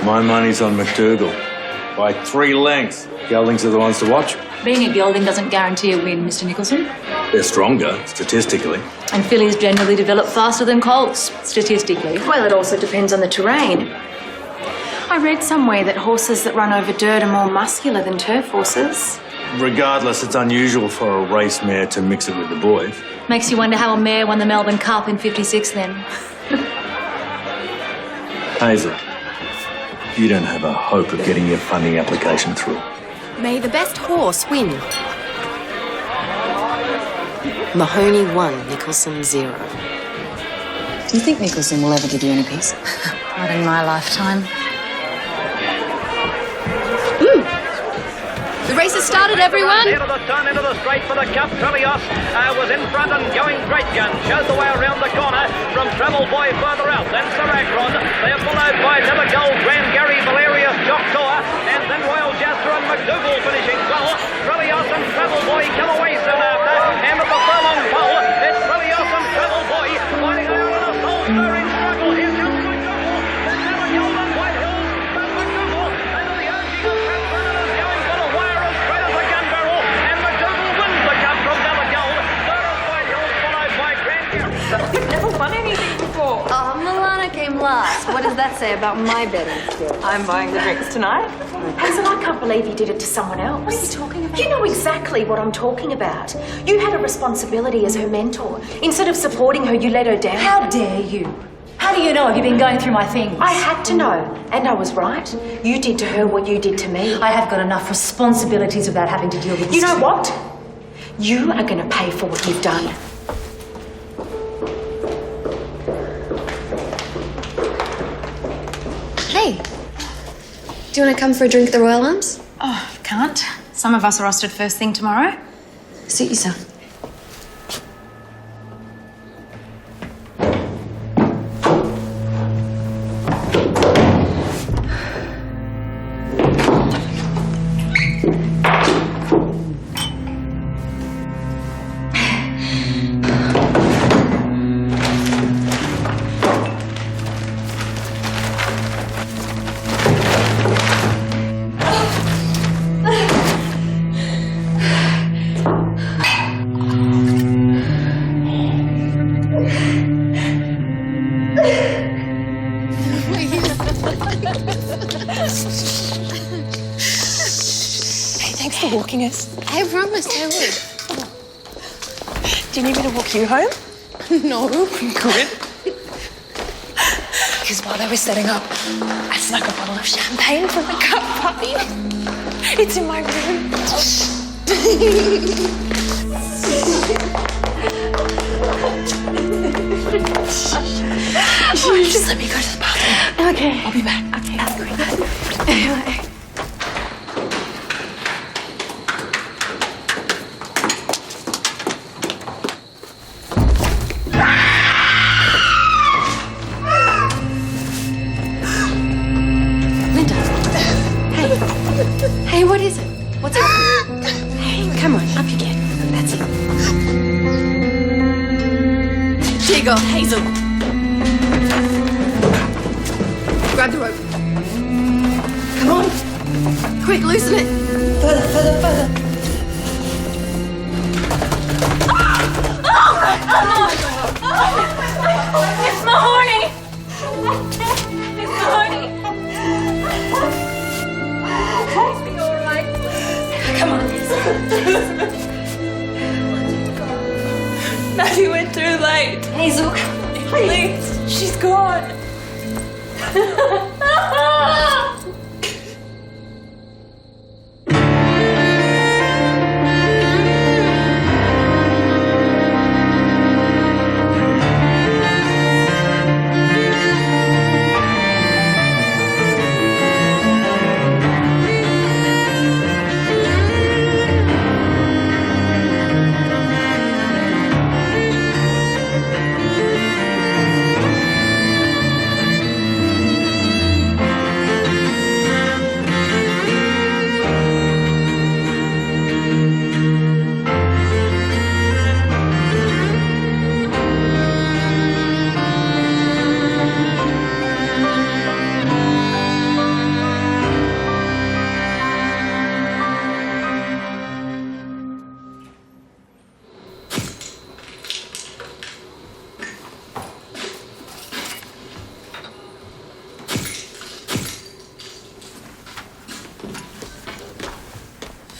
My money's on McDougall. By 3 lengths. Geldings are the ones to watch. Being a gelding doesn't guarantee a win, Mr. Nicholson. They're stronger, statistically. And fillies generally develop faster than colts, statistically. Well, it also depends on the terrain. I read somewhere that horses that run over dirt are more muscular than turf horses. Regardless, it's unusual for a race mare to mix it with the boys. Makes you wonder how a mare won the Melbourne Cup in '56 then. Hazel, you don't have a hope of getting your funding application through. May the best horse win. Mahoney 1, Nicholson 0. Do you think Nicholson will ever give you any peace? Not in my lifetime. The race has started, everyone. Into the turn, into the straight for the cup. Trelios was in front and going great gun. Showed the way around the corner from Travel Boy further out. Then Saracron. They're followed by Never Gold, Grand Gary, Valerius, Jock Tour, and then Royal Jasper and McDougall finishing well. Trelios and Travel Boy come away soon after. And at the furlong pole, it's Trelios and Travel Boy fighting out in a soul-stirring struggle. Here comes McDougall. There's Never Gold and White Hills. But McDougall, under the urging of Pat Brennan, is going for the wire as straight as a gun barrel. And McDougall wins the cup from Never Gold. Third is White Hills, followed by Grand Gary. You've never won anything before. Milana came last. What does that say about my betting skills? I'm buying the drinks tonight. Hazel, I can't believe you did it to someone else. What are you talking about? You know exactly what I'm talking about. You had a responsibility as her mentor. Instead of supporting her, you let her down. How dare you? How do you know? Have you been going through my things? I had to know, and I was right. You did to her what you did to me. I have got enough responsibilities without having to deal with this. You know what? You are going to pay for what you've done. Hey, do you want to come for a drink at the Royal Arms? Oh, can't. Some of us are rostered first thing tomorrow. Suit yourself. Thanks for walking us. I promised I would. Do you need me to walk you home? No. Good. Because while they were setting up, I snuck a bottle of champagne from the cup party. It's in my room. Just let me go to the bathroom. Okay. I'll be back. Okay. Hey, what is it? What's happening? Hey, come on, up you get. That's it. Here you go, Hazel. Grab the rope. Come on. Quick, loosen it. Further. It's Mahoney! It's Mahoney! Is he all right? Come on. Maddie went too late. Hazel, Please. She's gone.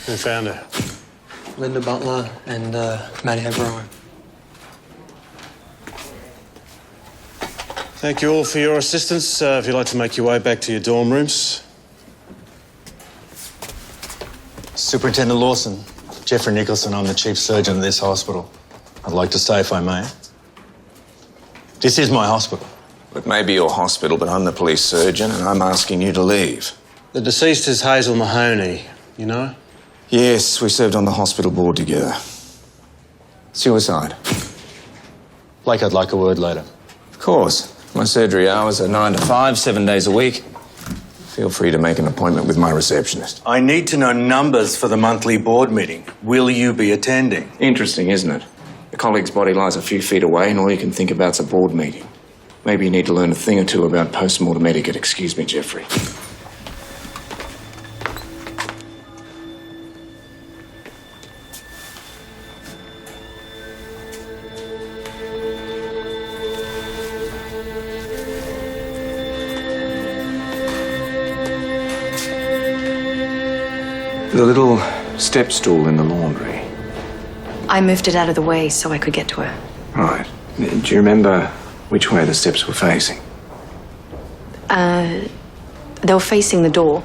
Who found her? Linda Butler and Maddie O'Brien. Thank you all for your assistance. If you'd like to make your way back to your dorm rooms. Superintendent Lawson, Jeffrey Nicholson, I'm the chief surgeon of this hospital. I'd like to say, if I may, this is my hospital. It may be your hospital, but I'm the police surgeon and I'm asking you to leave. The deceased is Hazel Mahoney, you know? Yes, we served on the hospital board together. Suicide. Blake, I'd like a word later. Of course. My surgery hours are 9 to 5, 7 days a week. Feel free to make an appointment with my receptionist. I need to know numbers for the monthly board meeting. Will you be attending? Interesting, isn't it? The colleague's body lies a few feet away and all you can think about's a board meeting. Maybe you need to learn a thing or two about post-mortem etiquette. Excuse me, Jeffrey. The little step stool in the laundry. I moved it out of the way so I could get to her. Right. Do you remember which way the steps were facing? They were facing the door.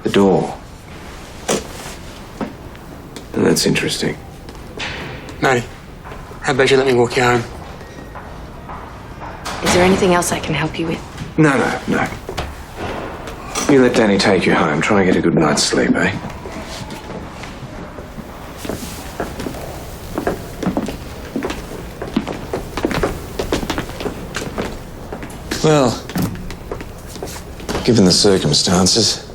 The door. That's interesting. Maddie, how about you let me walk you home? Is there anything else I can help you with? No. You let Danny take you home. Try and get a good night's sleep, eh? Well, given the circumstances,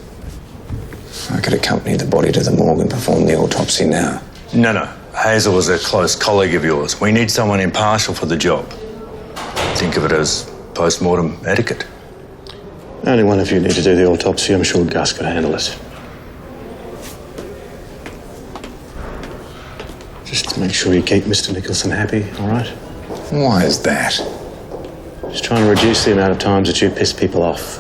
I could accompany the body to the morgue and perform the autopsy now. No. Hazel was a close colleague of yours. We need someone impartial for the job. Think of it as post-mortem etiquette. Only one of you need to do the autopsy. I'm sure Gus could handle it. Just make sure you keep Mr. Nicholson happy, all right? Why is that? Just trying to reduce the amount of times that you piss people off.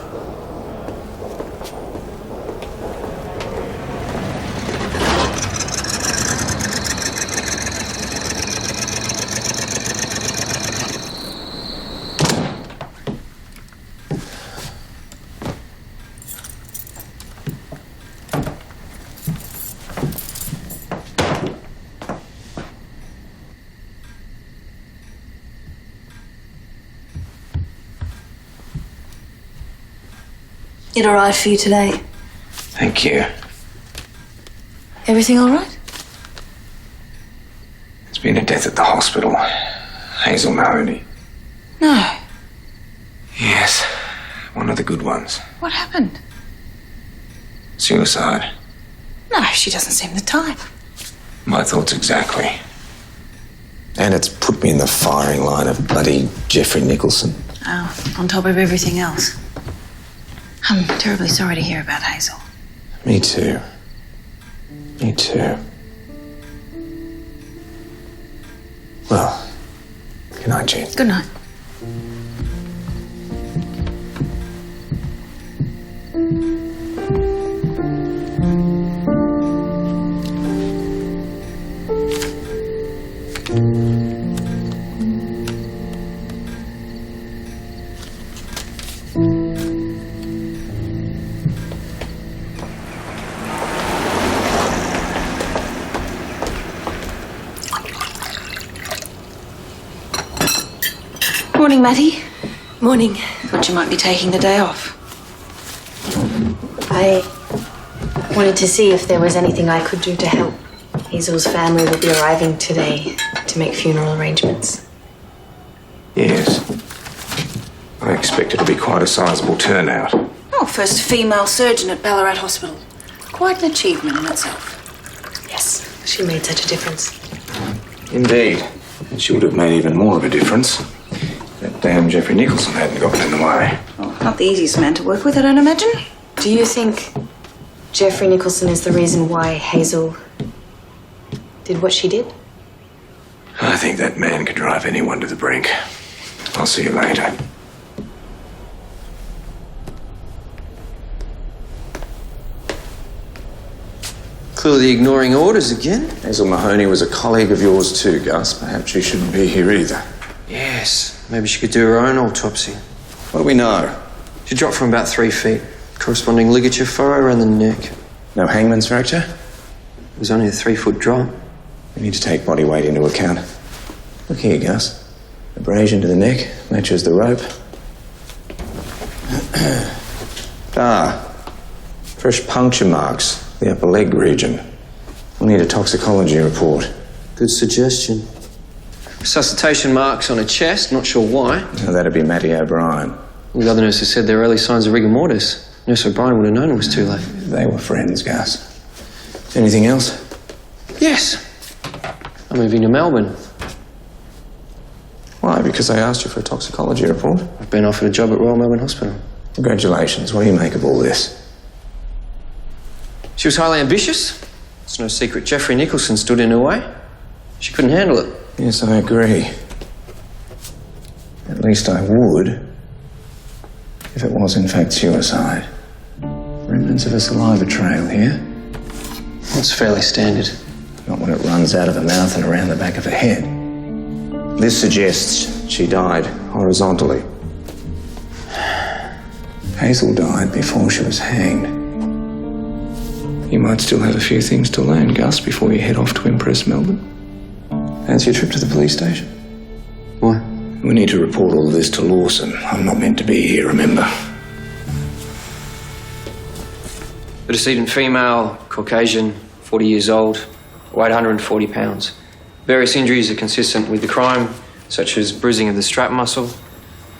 It arrived for you today. Thank you. Everything all right? It's been a death at the hospital. Hazel Mahoney. No. Yes, one of the good ones. What happened? Suicide. No, she doesn't seem the type. My thoughts exactly. And it's put me in the firing line of bloody Jeffrey Nicholson. Oh, on top of everything else. I'm terribly sorry to hear about Hazel. Me too. Well, good night, Jean. Good night. Morning, Matty. Morning. Thought you might be taking the day off. I wanted to see if there was anything I could do to help. Hazel's family will be arriving today to make funeral arrangements. Yes. I expect it'll be quite a sizable turnout. Oh, first female surgeon at Ballarat Hospital. Quite an achievement in itself. Yes, she made such a difference. Indeed. And she would have made even more of a difference. That damn Jeffrey Nicholson hadn't gotten in the way. Oh, not the easiest man to work with, I don't imagine. Do you think Jeffrey Nicholson is the reason why Hazel did what she did? I think that man could drive anyone to the brink. I'll see you later. Clearly ignoring orders again. Hazel Mahoney was a colleague of yours too, Gus. Perhaps she shouldn't be here either. Yes, maybe she could do her own autopsy. What do we know? She dropped from about 3 feet. Corresponding ligature furrow around the neck. No hangman's fracture? It was only a 3-foot drop. We need to take body weight into account. Look here, Gus. Abrasion to the neck matches the rope. Fresh puncture marks, the upper leg region. We'll need a toxicology report. Good suggestion. Resuscitation marks on her chest, not sure why. Now, that'd be Matty O'Brien. All the other nurses said there were early signs of rigor mortis. Nurse O'Brien would have known it was too late. They were friends, Gus. Anything else? Yes. I'm moving to Melbourne. Why? Because I asked you for a toxicology report? I've been offered a job at Royal Melbourne Hospital. Congratulations. What do you make of all this? She was highly ambitious. It's no secret Jeffrey Nicholson stood in her way. She couldn't handle it. Yes, I agree. At least I would, if it was in fact suicide. Remnants of a saliva trail here. That's fairly standard. Not when it runs out of her mouth and around the back of her head. This suggests she died horizontally. Hazel died before she was hanged. You might still have a few things to learn, Gus, before you head off to impress Melbourne. Fancy a trip to the police station? Why? We need to report all of this to Lawson. I'm not meant to be here, remember? The decedent female, Caucasian, 40 years old, weighed 140 pounds. Various injuries are consistent with the crime, such as bruising of the strap muscle,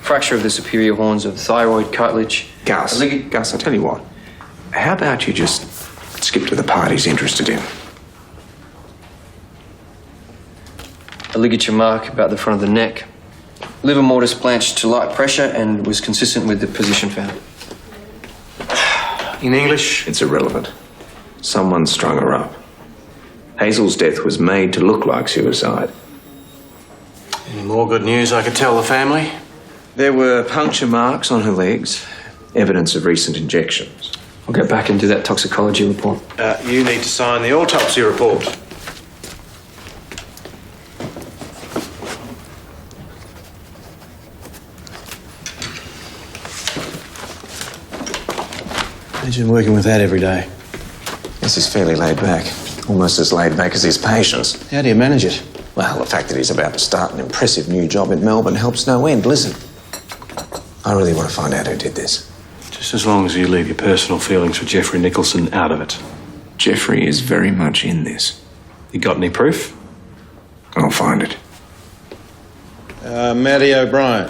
fracture of the superior horns of thyroid cartilage. Gus, Gus, I'll tell you what. How about you just skip to the part he's interested in? A ligature mark about the front of the neck. Liver mortis blanched to light pressure and was consistent with the position found. In English, it's irrelevant. Someone strung her up. Hazel's death was made to look like suicide. Any more good news I could tell the family? There were puncture marks on her legs, evidence of recent injections. I'll get back and do that toxicology report. You need to sign the autopsy report. Imagine working with that every day. This is fairly laid back. Almost as laid back as his patients. How do you manage it? Well, the fact that he's about to start an impressive new job in Melbourne helps no end. Listen, I really want to find out who did this. Just as long as you leave your personal feelings for Jeffrey Nicholson out of it. Jeffrey is very much in this. You got any proof? I'll find it. Matty O'Brien.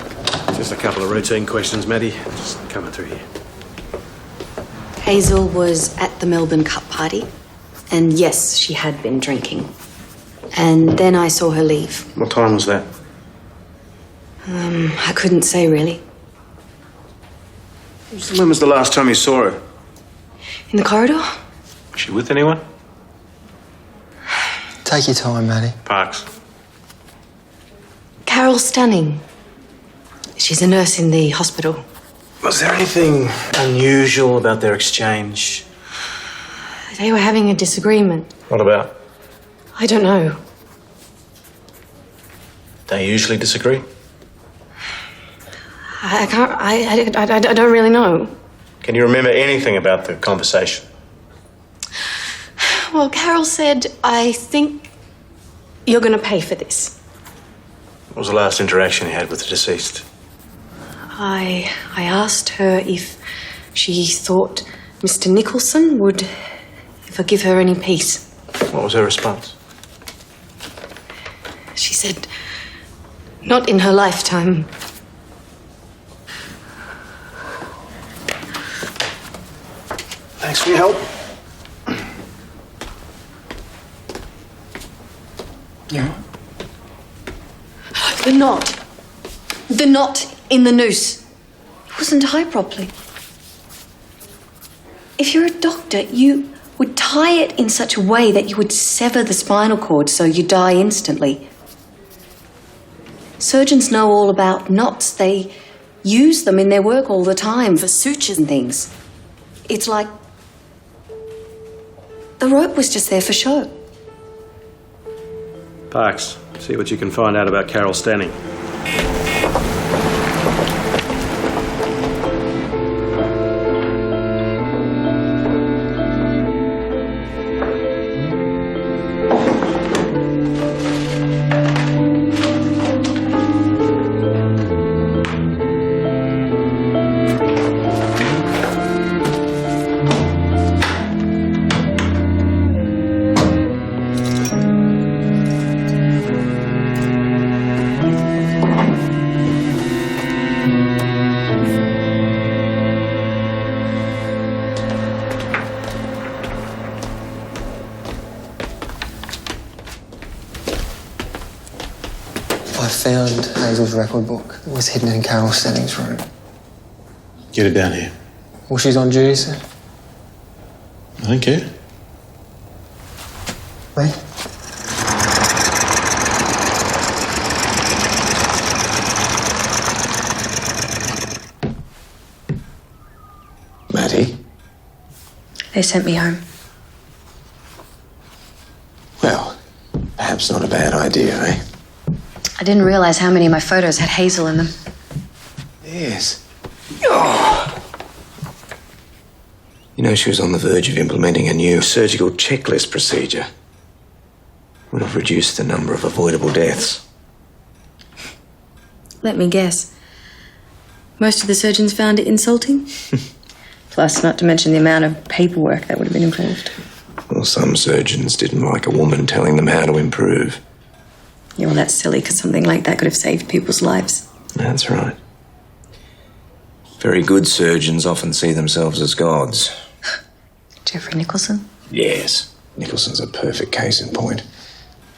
Just a couple of routine questions, Matty. Just coming through here. Hazel was at the Melbourne Cup party, and yes, she had been drinking. And then I saw her leave. What time was that? I couldn't say really. When was the last time you saw her? In the corridor? Was she with anyone? Take your time, Matty. Parks. Carol Stunning. She's a nurse in the hospital. Was there anything unusual about their exchange? They were having a disagreement. What about? I don't know. They usually disagree? I can't. I don't really know. Can you remember anything about the conversation? Well, Carol said, "I think you're going to pay for this." What was the last interaction you had with the deceased? I asked her if she thought Mr. Nicholson would forgive her any peace. What was her response? She said, "Not in her lifetime." Thanks for your help. Yeah. The knot in the noose. It wasn't tied properly. If you're a doctor, you would tie it in such a way that you would sever the spinal cord so you die instantly. Surgeons know all about knots. They use them in their work all the time for sutures and things. It's like The rope was just there for show. Parks, see what you can find out about Carol Stanning. I found Hazel's record book that was hidden in Carol Stanning's room. Get her down here. Well, she's on duty, sir. I don't care. Where? Matty? They sent me home. Well, perhaps not a bad idea, eh? I didn't realise how many of my photos had Hazel in them. Yes. Oh. You know, she was on the verge of implementing a new surgical checklist procedure. Would have reduced the number of avoidable deaths. Let me guess. Most of the surgeons found it insulting. Plus, not to mention the amount of paperwork that would have been involved. Well, some surgeons didn't like a woman telling them how to improve. Yeah, well, that's silly, because something like that could have saved people's lives. That's right. Very good surgeons often see themselves as gods. Jeffrey Nicholson? Yes. Nicholson's a perfect case in point.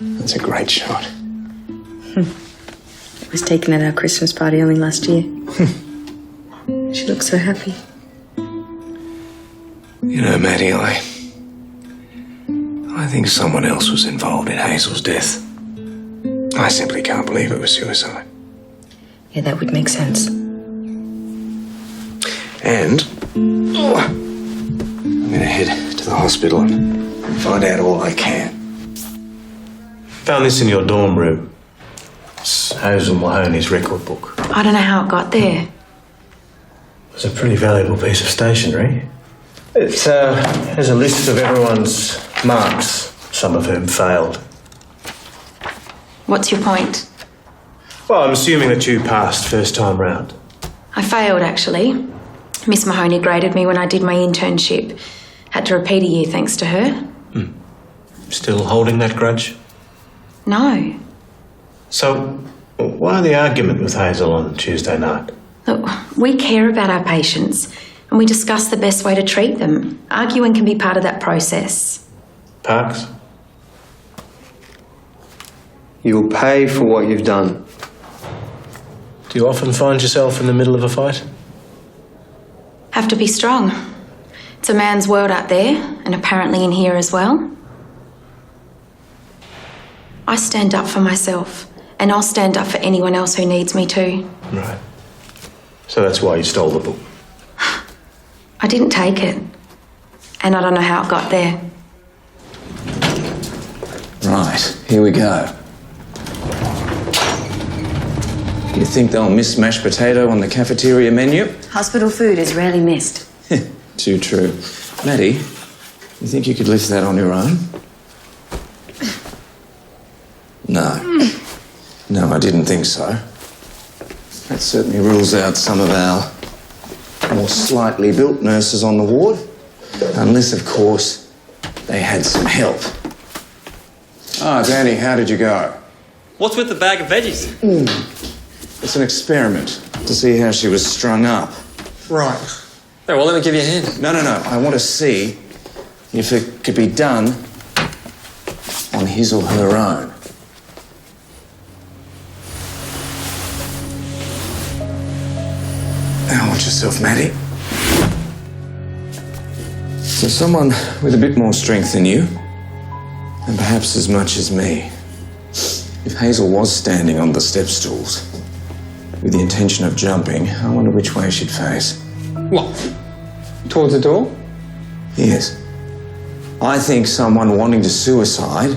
That's a great shot. It was taken at our Christmas party only last year. She looked so happy. You know, Matty, I think someone else was involved in Hazel's death. I simply can't believe it was suicide. Yeah, that would make sense. And I'm going to head to the hospital and find out all I can. Found this in your dorm room. It's Hazel Mahoney's record book. I don't know how it got there. It's a pretty valuable piece of stationery. It has a list of everyone's marks, some of whom failed. What's your point? Well, I'm assuming that you passed first time round. I failed, actually. Miss Mahoney graded me when I did my internship. Had to repeat a year thanks to her. Still holding that grudge? No. So, why the argument with Hazel on Tuesday night? Look, we care about our patients and we discuss the best way to treat them. Arguing can be part of that process. Parks? You'll pay for what you've done. Do you often find yourself in the middle of a fight? Have to be strong. It's a man's world out there, and apparently in here as well. I stand up for myself, and I'll stand up for anyone else who needs me to. Right. So that's why you stole the book? I didn't take it, and I don't know how it got there. Right, here we go. You think they'll miss mashed potato on the cafeteria menu? Hospital food is rarely missed. Too true. Maddie, you think you could lift that on your own? No. No, I didn't think so. That certainly rules out some of our more slightly built nurses on the ward. Unless, of course, they had some help. Ah, Danny, how did you go? What's with the bag of veggies? It's an experiment to see how she was strung up. Right. Oh, well, let me give you a hand. No. I want to see if it could be done on his or her own. Now watch yourself, Maddie. So someone with a bit more strength than you, and perhaps as much as me. If Hazel was standing on the step stools with the intention of jumping, I wonder which way she'd face. What? Towards the door? Yes. I think someone wanting to suicide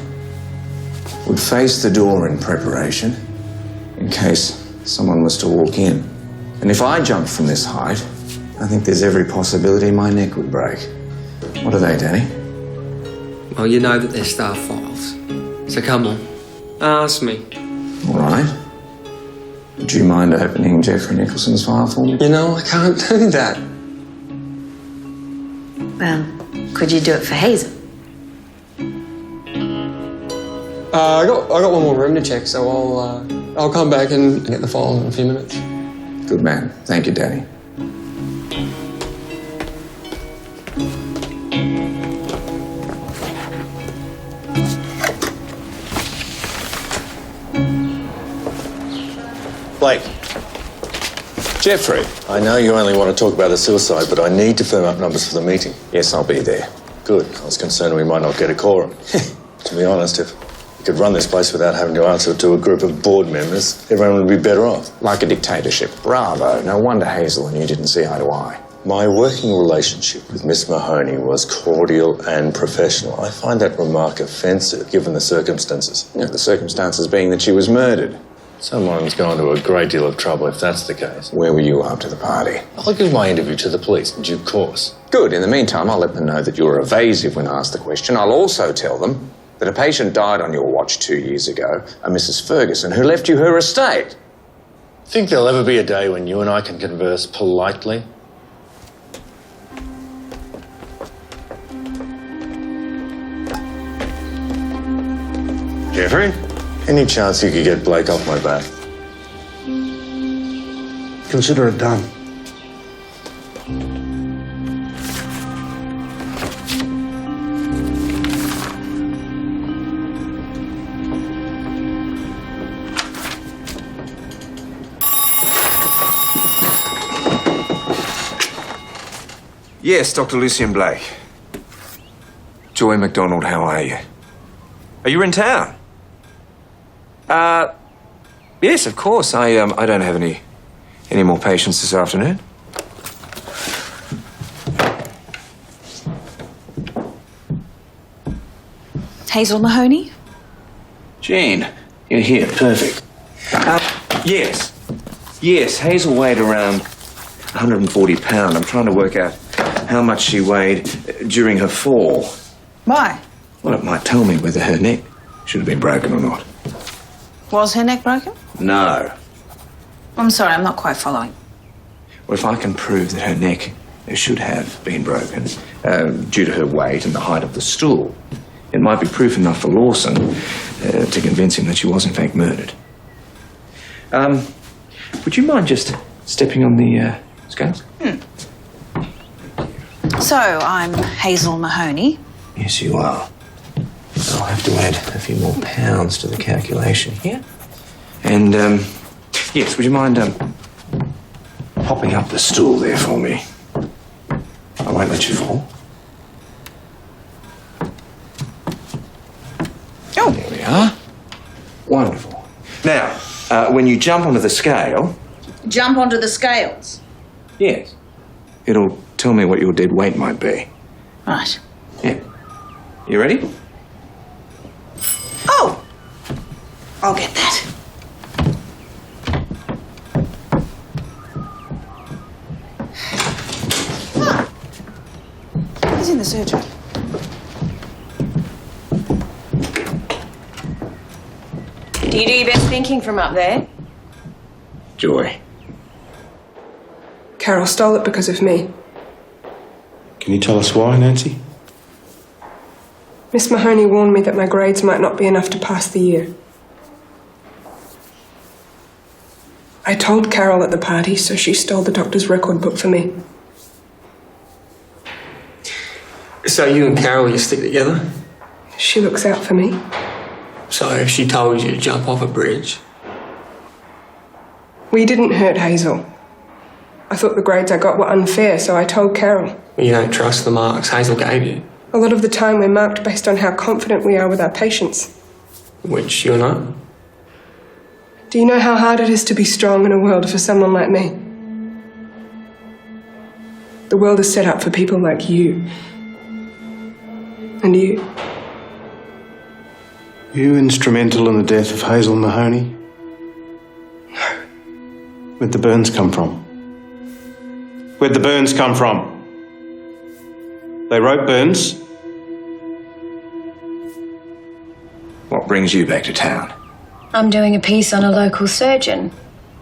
would face the door in preparation in case someone was to walk in. And if I jumped from this height, I think there's every possibility my neck would break. What are they, Danny? Well, you know that they're staff files. So come on, ask me. All right. Would you mind opening Jeffrey Nicholson's file for me? You know, I can't do that. Well, could you do it for Hazel? I got one more room to check, so I'll come back and get the file in a few minutes. Good man. Thank you, Danny. Blake, Jeffrey. I know you only want to talk about the suicide, but I need to firm up numbers for the meeting. Yes, I'll be there. Good. I was concerned we might not get a quorum. To be honest, if we could run this place without having to answer to a group of board members, everyone would be better off. Like a dictatorship. Bravo. No wonder Hazel and you didn't see eye to eye. My working relationship with Miss Mahoney was cordial and professional. I find that remark offensive, given the circumstances. Yeah, the circumstances being that she was murdered. Someone's gone to a great deal of trouble if that's the case. Where were you after the party? I'll give my interview to the police in due course. Good. In the meantime, I'll let them know that you were evasive when asked the question. I'll also tell them that a patient died on your watch 2 years ago, a Mrs. Ferguson, who left you her estate. Think there'll ever be a day when you and I can converse politely? Jeffrey? Any chance you could get Blake off my back? Consider it done. Yes, Dr. Lucien Blake. Joy MacDonald, how are you? Are you in town? Yes, of course. I don't have any more patients this afternoon. Hazel Mahoney? Jean, you're here. Perfect. Yes. Yes, Hazel weighed around 140 pounds. I'm trying to work out how much she weighed during her fall. Why? Well, it might tell me whether her neck should have been broken or not. Was her neck broken? No. I'm sorry, I'm not quite following. Well, if I can prove that her neck should have been broken due to her weight and the height of the stool, it might be proof enough for Lawson to convince him that she was in fact murdered. Would you mind just stepping on the scales? So, I'm Hazel Mahoney. Yes, you are. I'll have to add a few more pounds to the calculation here. And, yes, would you mind popping up the stool there for me? I won't let you fall. Oh. There we are. Wonderful. Now, when you jump onto the scale... Jump onto the scales? Yes. It'll tell me what your dead weight might be. Right. Yeah. You ready? Oh! I'll get that. He's in the surgery. Do you do your best thinking from up there? Joy. Carol stole it because of me. Can you tell us why, Nancy? Miss Mahoney warned me that my grades might not be enough to pass the year. I told Carol at the party, so she stole the doctor's record book for me. So you and Carol, you stick together? She looks out for me. So if she told you to jump off a bridge? We didn't hurt Hazel. I thought the grades I got were unfair, so I told Carol. You don't trust the marks Hazel gave you? A lot of the time we're marked based on how confident we are with our patients. Which you're not? Do you know how hard it is to be strong in a world for someone like me? The world is set up for people like you. And you? Were you instrumental in the death of Hazel Mahoney? No. Where'd the burns come from? Where'd the burns come from? They wrote burns? What brings you back to town? I'm doing a piece on a local surgeon.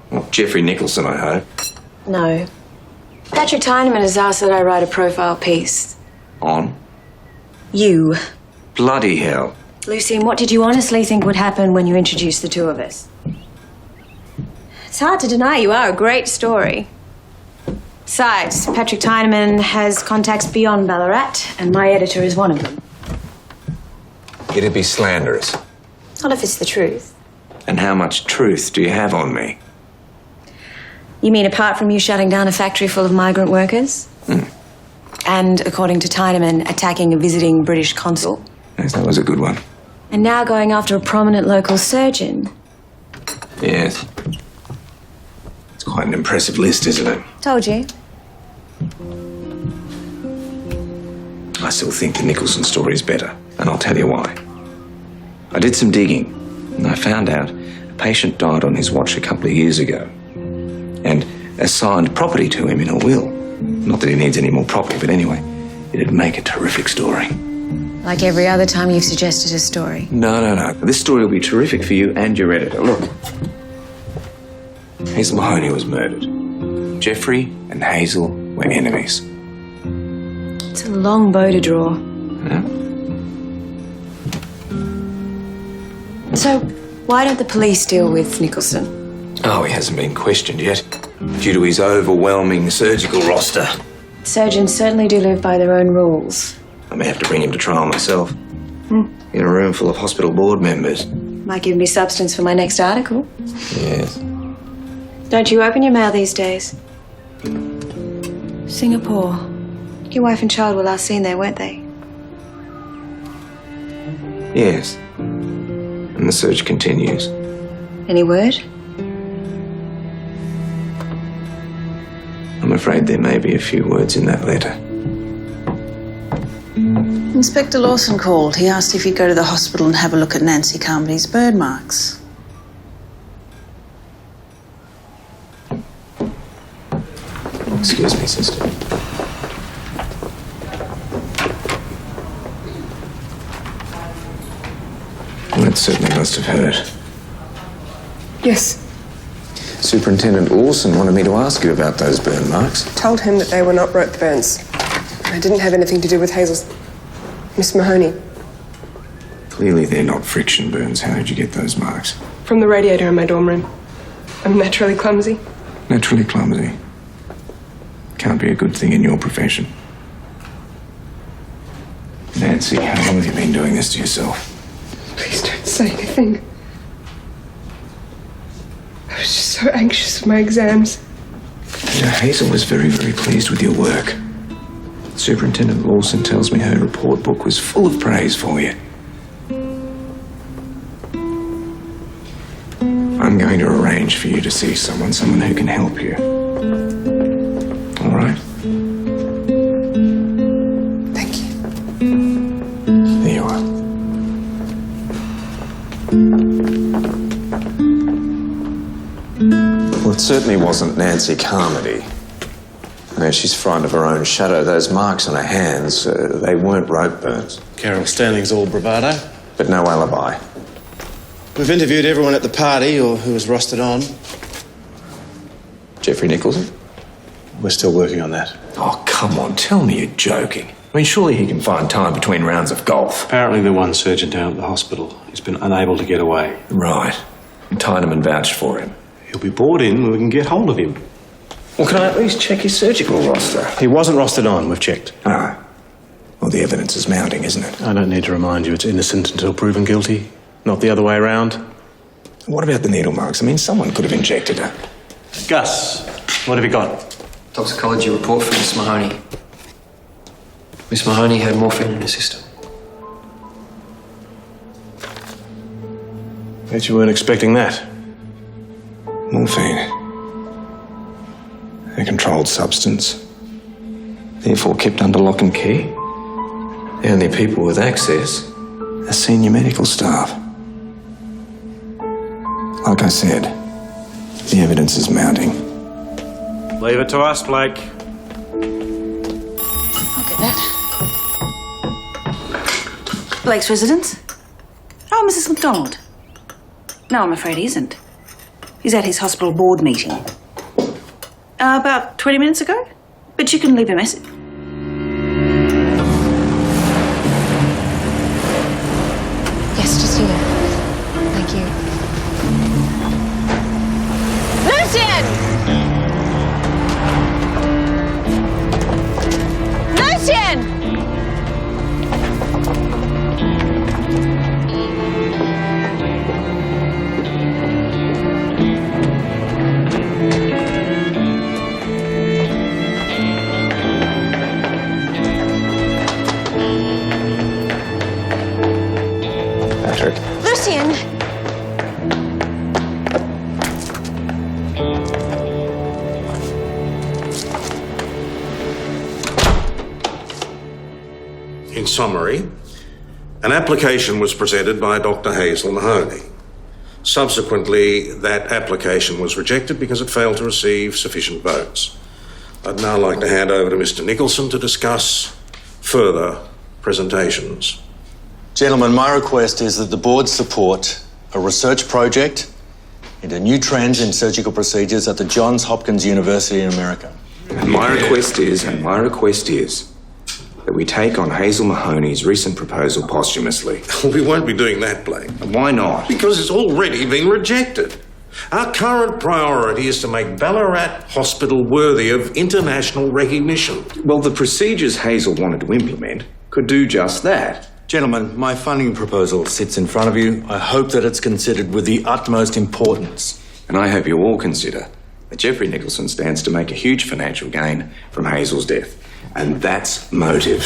Well, Jeffrey Nicholson, I hope. No. Patrick Tyneman has asked that I write a profile piece. On? You. Bloody hell. Lucien, what did you honestly think would happen when you introduced the two of us? It's hard to deny you are a great story. Besides, Patrick Tyneman has contacts beyond Ballarat, and my editor is one of them. It'd be slanderous. Not if it's the truth. And how much truth do you have on me? You mean apart from you shutting down a factory full of migrant workers? And, according to Tyneman, attacking a visiting British consul? Yes, that was a good one. And now going after a prominent local surgeon? Yes. It's quite an impressive list, isn't it? Told you. I still think the Nicholson story is better, and I'll tell you why. I did some digging, and I found out a patient died on his watch a couple of years ago, and assigned property to him in a will. Not that he needs any more property, but anyway, it'd make a terrific story. Like every other time you've suggested a story. No. This story will be terrific for you and your editor. Look. Hazel Mahoney was murdered. Jeffrey and Hazel were enemies. It's a long bow to draw. Yeah? So, why don't the police deal with Nicholson? Oh, he hasn't been questioned yet, due to his overwhelming surgical roster. Surgeons certainly do live by their own rules. I may have to bring him to trial myself. In a room full of hospital board members. Might give me substance for my next article. Yes. Don't you open your mail these days? Singapore. Your wife and child were last seen there, weren't they? Yes. And the search continues. Any word? I'm afraid there may be a few words in that letter. Inspector Lawson called. He asked if you'd go to the hospital and have a look at Nancy Carmody's burn marks. Excuse me, sister. That certainly must have hurt. Yes. Superintendent Lawson wanted me to ask you about those burn marks. Told him that they were not rope burns. They didn't have anything to do with Hazel's... Miss Mahoney. Clearly they're not friction burns. How did you get those marks? From the radiator in my dorm room. I'm naturally clumsy. Naturally clumsy. Can't be a good thing in your profession. Nancy, how long have you been doing this to yourself? Please don't say anything. I was just so anxious for my exams. You know, Hazel was very, very pleased with your work. Superintendent Lawson tells me her report book was full of praise for you. I'm going to arrange for you to see someone who can help you. All right? Thank you. There you are. Well, it certainly wasn't Nancy Carmody. No, she's frightened of her own shadow. Those marks on her hands, they weren't rope burns. Carol Stanley's all bravado. But no alibi. We've interviewed everyone at the party or who was rostered on. Jeffrey Nicholson? We're still working on that. Oh, come on, tell me you're joking. I mean, surely he can find time between rounds of golf. Apparently the one surgeon down at the hospital has been unable to get away. Right. And Tyneman vouched for him. He'll be brought in when we can get hold of him. Well, can I at least check his surgical roster? He wasn't rostered on, we've checked. Ah. Well, the evidence is mounting, isn't it? I don't need to remind you it's innocent until proven guilty, not the other way around. What about the needle marks? I mean, someone could have injected her. Gus, what have you got? Toxicology report from Miss Mahoney. Miss Mahoney had morphine in her system. Bet you weren't expecting that. Morphine. A controlled substance. Therefore kept under lock and key. The only people with access are senior medical staff. Like I said, the evidence is mounting. Leave it to us, Blake. Look at that. Blake's residence? Oh, Mrs. MacDonald. No, I'm afraid he isn't. He's at his hospital board meeting. About 20 minutes ago? But you can leave a message. Yes, just here. Thank you. Lucien! Lucien! Patrick. Lucien! In summary, an application was presented by Dr. Hazel Mahoney. Subsequently, that application was rejected because it failed to receive sufficient votes. I'd now like to hand over to Mr. Nicholson to discuss further presentations. Gentlemen, my request is that the board support a research project into new trends in surgical procedures at the Johns Hopkins University in America. And my request is that we take on Hazel Mahoney's recent proposal posthumously. We won't be doing that, Blake. Why not? Because it's already been rejected. Our current priority is to make Ballarat Hospital worthy of international recognition. Well, the procedures Hazel wanted to implement could do just that. Gentlemen, my funding proposal sits in front of you. I hope that it's considered with the utmost importance. And I hope you all consider that Jeffrey Nicholson stands to make a huge financial gain from Hazel's death. And that's motive.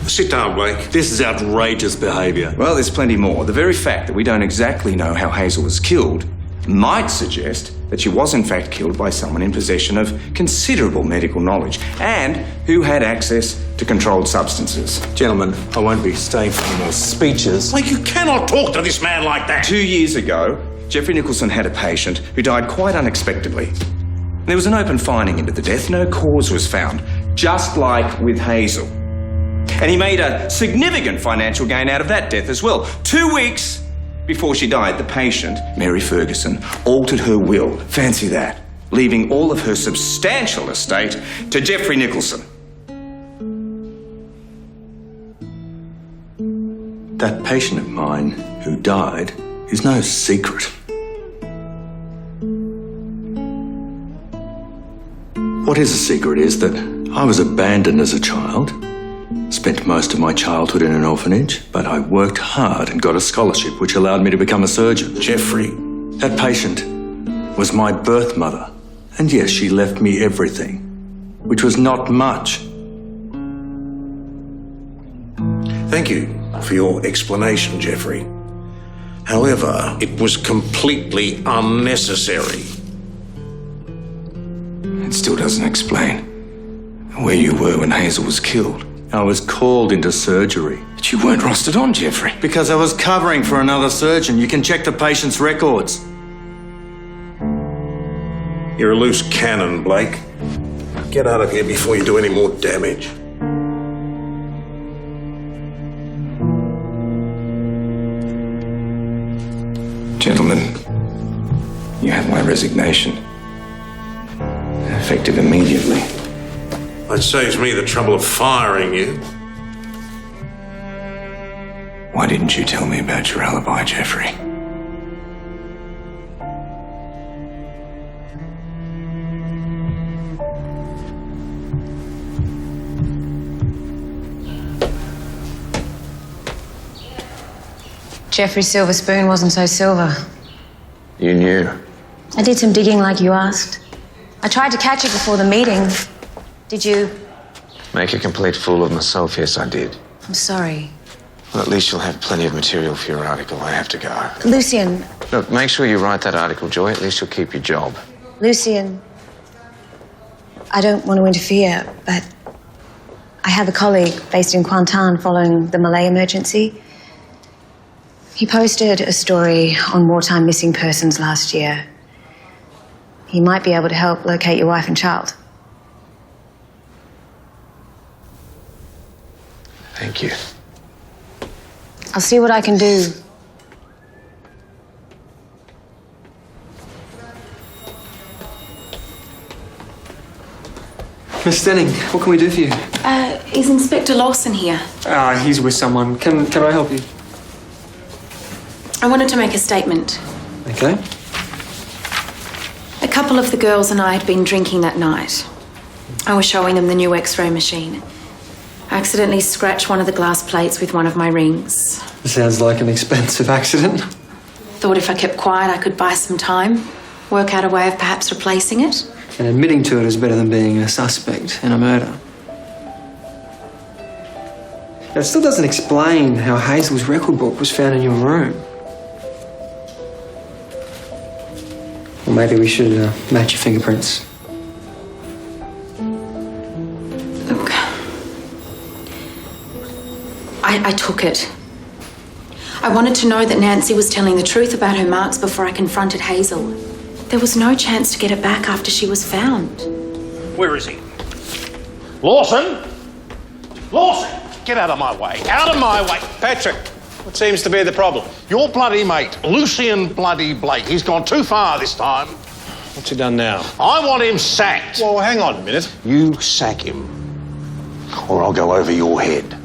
Sit down, Blake. This is outrageous behaviour. Well, there's plenty more. The very fact that we don't exactly know how Hazel was killed might suggest that she was in fact killed by someone in possession of considerable medical knowledge and who had access to controlled substances. Gentlemen, I won't be staying for any more speeches. Blake, you cannot talk to this man like that. 2 years ago, Jeffrey Nicholson had a patient who died quite unexpectedly. There was an open finding into the death. No cause was found, just like with Hazel. And he made a significant financial gain out of that death as well. 2 weeks before she died, the patient, Mary Ferguson, altered her will. Fancy that. Leaving all of her substantial estate to Jeffrey Nicholson. That patient of mine who died is no secret. What is a secret is that I was abandoned as a child, spent most of my childhood in an orphanage, but I worked hard and got a scholarship which allowed me to become a surgeon. Jeffrey. That patient was my birth mother, and yes, she left me everything, which was not much. Thank you for your explanation, Jeffrey. However, it was completely unnecessary. It still doesn't explain where you were when Hazel was killed. I was called into surgery. But you weren't rostered on, Jeffrey. Because I was covering for another surgeon. You can check the patient's records. You're a loose cannon, Blake. Get out of here before you do any more damage. Gentlemen, you have my resignation. Effective immediately. That saves me the trouble of firing you. Why didn't you tell me about your alibi, Jeffrey? Jeffrey's silver spoon wasn't so silver. You knew. I did some digging like you asked. I tried to catch it before the meeting. Did you? Make a complete fool of myself, yes, I did. I'm sorry. Well, at least you'll have plenty of material for your article. I have to go. Lucien. Look, make sure you write that article, Joy. At least you'll keep your job. Lucien. I don't want to interfere, but I have a colleague based in Kuantan following the Malay emergency. He posted a story on wartime missing persons last year. He might be able to help locate your wife and child. Thank you. I'll see what I can do. Miss Stenning, what can we do for you? Is Inspector Lawson here? He's with someone. Can I help you? I wanted to make a statement. Okay. A couple of the girls and I had been drinking that night. I was showing them the new X-ray machine. I accidentally scratched one of the glass plates with one of my rings. Sounds like an expensive accident. Thought if I kept quiet, I could buy some time, work out a way of perhaps replacing it. And admitting to it is better than being a suspect in a murder. It still doesn't explain how Hazel's record book was found in your room. Or maybe we should match your fingerprints. Look, I took it. I wanted to know that Nancy was telling the truth about her marks before I confronted Hazel. There was no chance to get it back after she was found. Where is he? Lawson! Lawson! Get out of my way. Out of my way. Patrick, what seems to be the problem? Your bloody mate, Lucien bloody Blake. He's gone too far this time. What's he done now? I want him sacked. Well, hang on a minute. You sack him, or I'll go over your head.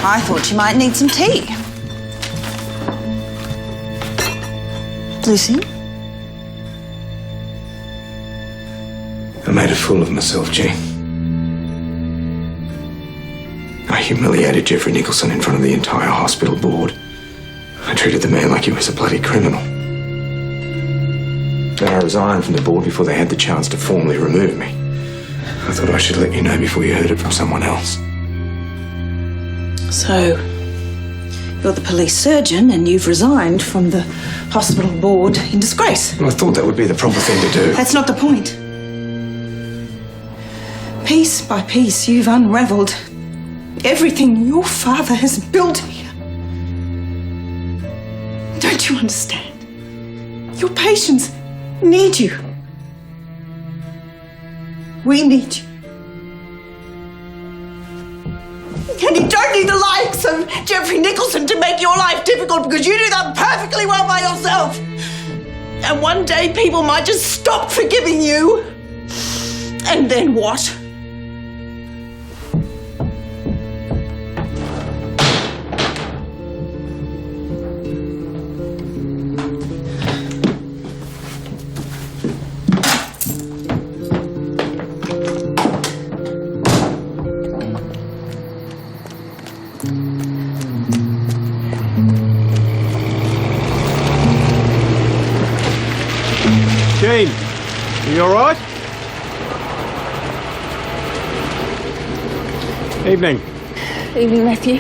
I thought you might need some tea. Lucy? I made a fool of myself, Jean. I humiliated Jeffrey Nicholson in front of the entire hospital board. I treated the man like he was a bloody criminal. Then I resigned from the board before they had the chance to formally remove me. I thought I should let you know before you heard it from someone else. So, you're the police surgeon and you've resigned from the hospital board in disgrace. Well, I thought that would be the proper thing to do. That's not the point. Piece by piece, you've unravelled everything your father has built here. Don't you understand? Your patients need you. We need you. And you don't need the likes of Jeffrey Nicholson to make your life difficult because you do that perfectly well by yourself. And one day people might just stop forgiving you. And then what? Jean, are you all right? Evening. Evening, Matthew.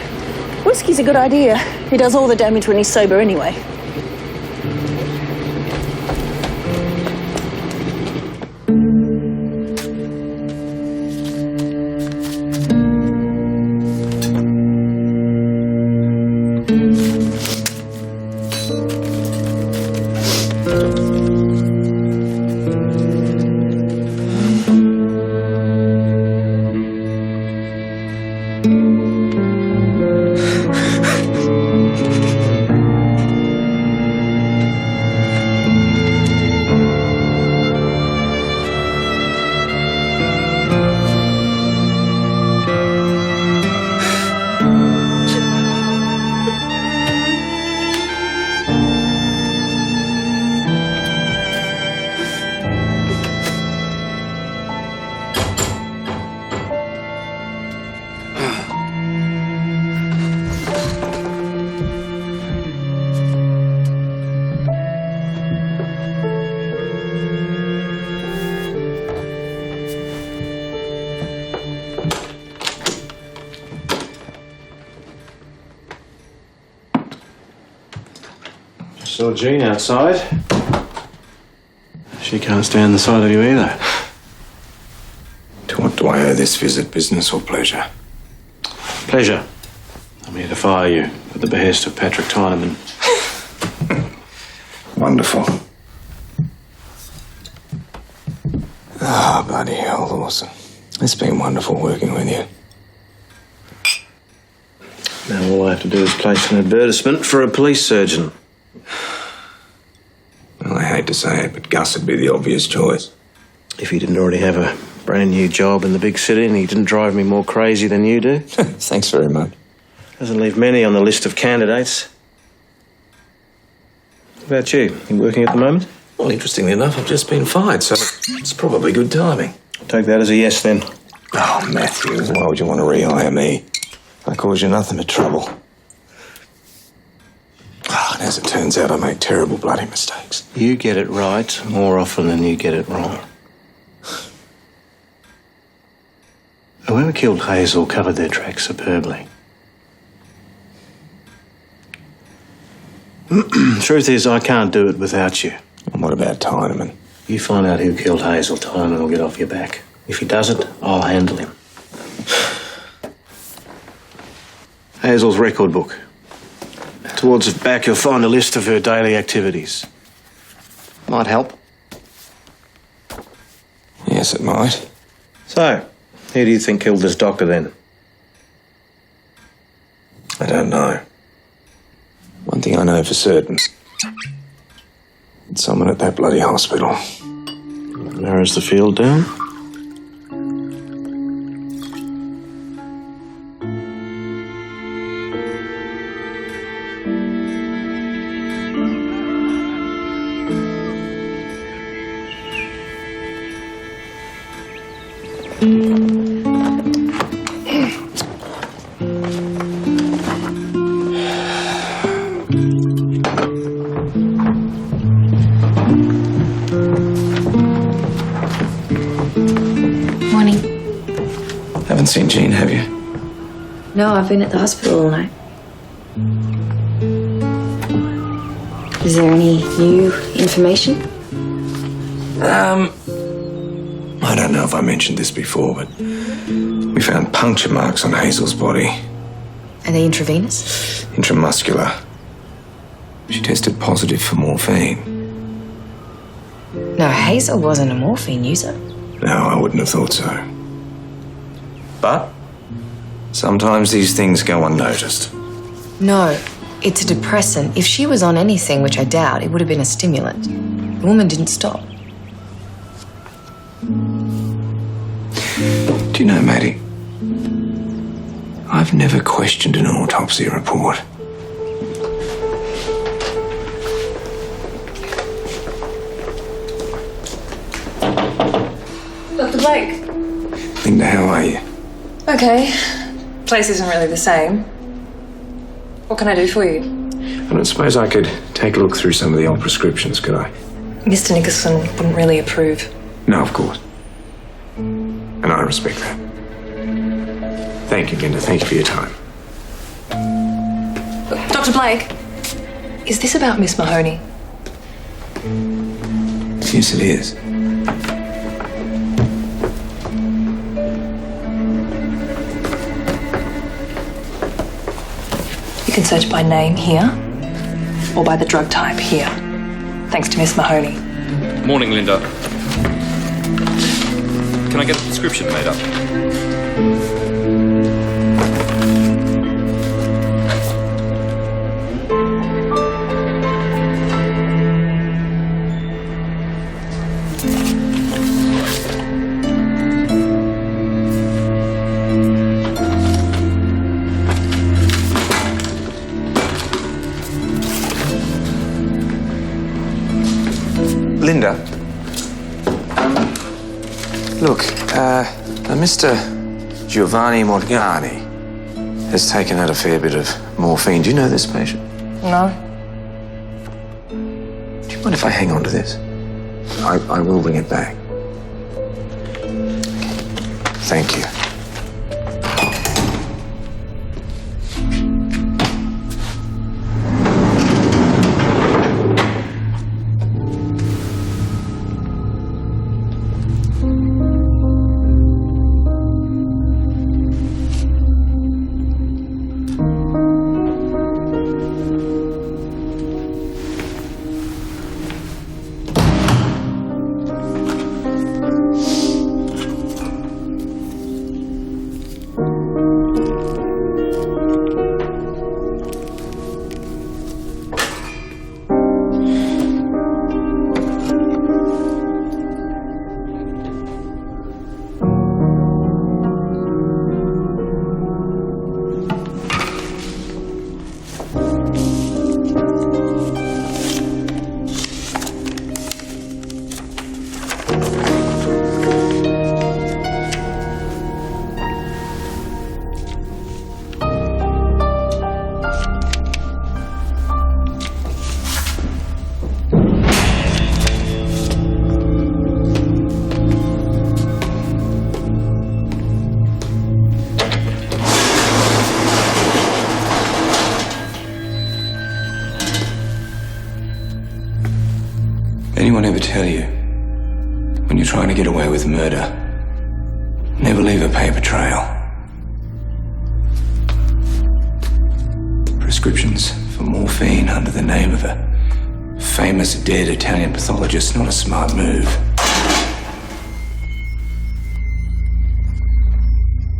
Whiskey's a good idea. He does all the damage when he's sober anyway. Saw Jean outside. She can't stand the sight of you either. To what do I owe this visit, business or pleasure? Pleasure. I'm here to fire you at the behest of Patrick Tyneman. Wonderful. Ah, bloody hell, Lawson. It's been wonderful working with you. Now all I have to do is place an advertisement for a police surgeon. Well, I hate to say it, but Gus would be the obvious choice. If he didn't already have a brand new job in the big city and he didn't drive me more crazy than you do. Thanks very much. Doesn't leave many on the list of candidates. What about you? You working at the moment? Well, interestingly enough, I've just been fired, so it's probably good timing. I'll take that as a yes, then. Oh, Matthew, why would you want to rehire me? I cause you nothing but trouble. And as it turns out, I make terrible bloody mistakes. You get it right more often than you get it wrong. Whoever killed Hazel covered their tracks superbly. Truth is, I can't do it without you. And what about Tyneman? You find out who killed Hazel, Tyneman will get off your back. If he doesn't, I'll handle him. Hazel's record book. Towards the back, you'll find a list of her daily activities. Might help. Yes, it might. So, who do you think killed this doctor, then? I don't know. One thing I know for certain. It's someone at that bloody hospital. Narrows the field down. Morning. Haven't seen Jean, have you? No, I've been at the hospital all night. Is there any new information? I don't know if I mentioned this before, but we found puncture marks on Hazel's body. Are they intravenous? Intramuscular. She tested positive for morphine. No, Hazel wasn't a morphine user. No, I wouldn't have thought so. But sometimes these things go unnoticed. No, it's a depressant. If she was on anything, which I doubt, it would have been a stimulant. The woman didn't stop. Do you know, Maddie, I've never questioned an autopsy report. Dr. Blake. Linda, how are you? Okay. Place isn't really the same. What can I do for you? I don't suppose I could take a look through some of the old prescriptions, could I? Mr. Nicholson wouldn't really approve. No, of course. And I respect that. Thank you, Linda. Thank you for your time. Dr. Blake, is this about Miss Mahoney? Yes, it is. You can search by name here, or by the drug type here. Thanks to Miss Mahoney. Morning, Linda. Can I get a prescription made up? Linda. Look, Mr. Giovanni Morgani has taken out a fair bit of morphine. Do you know this patient? No. Do you mind if I hang on to this? I will bring it back. Thank you. anyone ever tell you, when you're trying to get away with murder, never leave a paper trail? Prescriptions for morphine under the name of a famous dead Italian pathologist, not a smart move.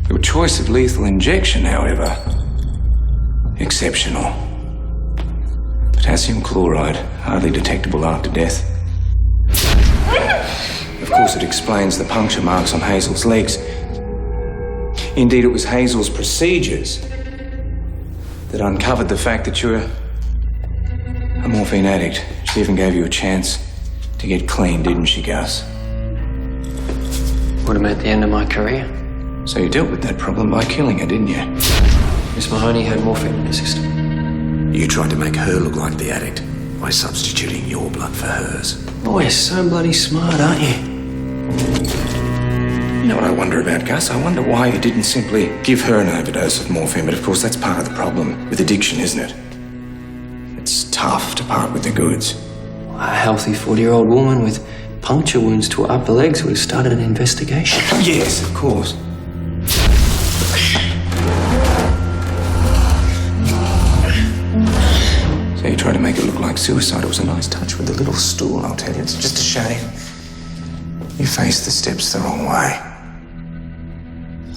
Your choice of lethal injection, however, exceptional. Potassium chloride, hardly detectable after death. Of course, it explains the puncture marks on Hazel's legs. Indeed, it was Hazel's procedures that uncovered the fact that you're a morphine addict. She even gave you a chance to get clean, didn't she, Gus? Would have meant the end of my career. So you dealt with that problem by killing her, didn't you? Miss Mahoney had morphine in her system. You tried to make her look like the addict by substituting your blood for hers. Oh, you're so bloody smart, aren't you? You know what I wonder about, Gus? I wonder why you didn't simply give her an overdose of morphine, but of course that's part of the problem with addiction, isn't it? It's tough to part with the goods. A healthy 40-year-old woman with puncture wounds to her upper legs would have started an investigation. Yes, of course. So you tried to make it look like suicide. It was a nice touch with the little stool, I'll tell you. It's just a shame you faced the steps the wrong way.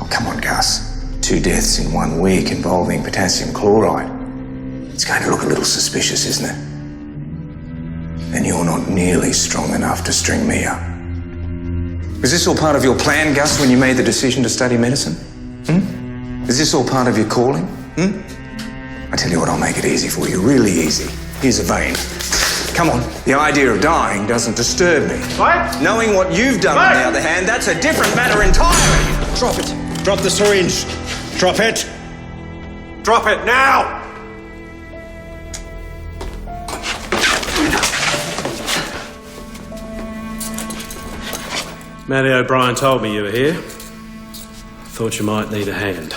Oh, come on, Gus. 2 deaths in 1 week involving potassium chloride. It's going to look a little suspicious, isn't it? And you're not nearly strong enough to string me up. Was this all part of your plan, Gus, when you made the decision to study medicine? Is this all part of your calling? I tell you what, I'll make it easy for you, really easy. Here's a vein. Come on, the idea of dying doesn't disturb me. What? Knowing what you've done, on the other hand, that's a different matter entirely. Drop it. Drop the syringe. Drop it. Drop it now! Matty O'Brien told me you were here. Thought you might need a hand.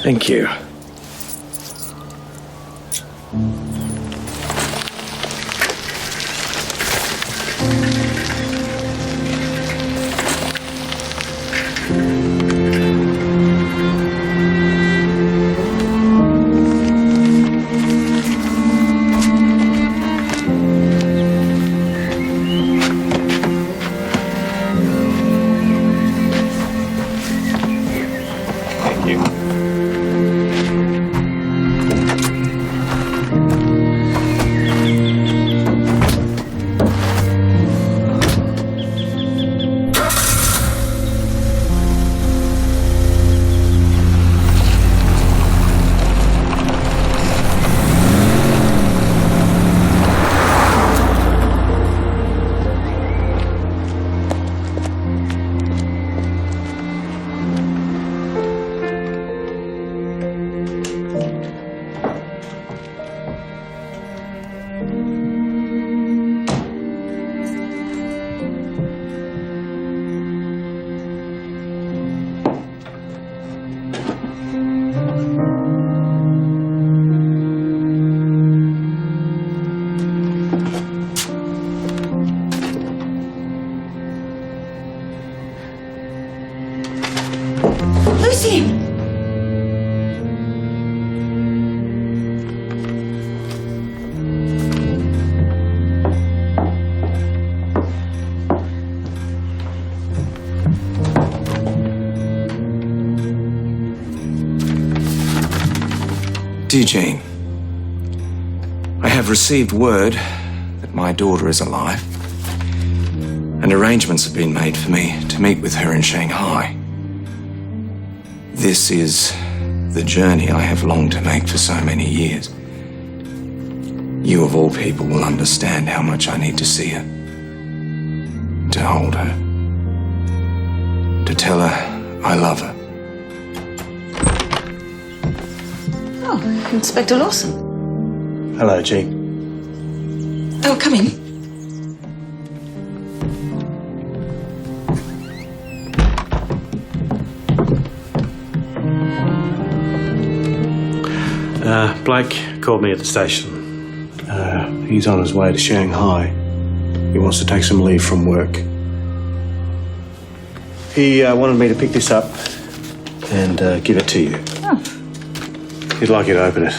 Thank you. Lucien! Dear Jane, I have received word that my daughter is alive, and arrangements have been made for me to meet with her in Shanghai. This is the journey I have longed to make for so many years. You, of all people, will understand how much I need to see her, to hold her, to tell her I love her. Oh, Inspector Lawson. Hello, G. Oh, come in. Blake called me at the station. He's on his way to Shanghai. He wants to take some leave from work. He wanted me to pick this up and give it to you. Oh. He'd like you to open it.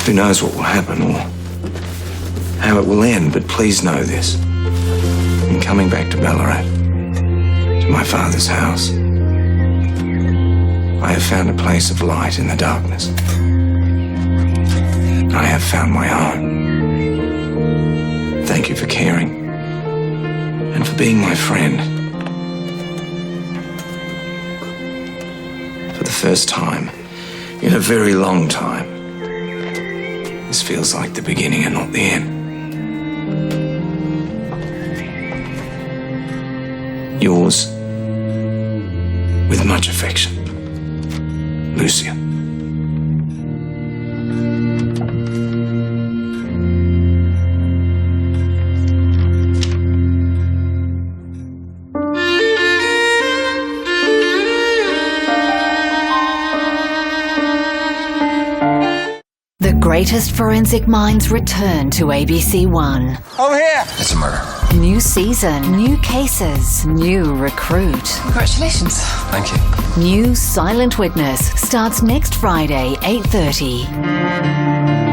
Who knows what will happen or how it will end, but please know this. I'm coming back to Ballarat, to my father's house. I have found a place of light in the darkness. I have found my home. Thank you for caring and for being my friend. For the first time in a very long time, this feels like the beginning and not the end. Yours, with much affection, Lucien. The greatest forensic minds return to ABC One. Over here! It's a murder. New season, new cases, new recruit. Congratulations. Thank you. New Silent Witness starts next Friday, 8:30.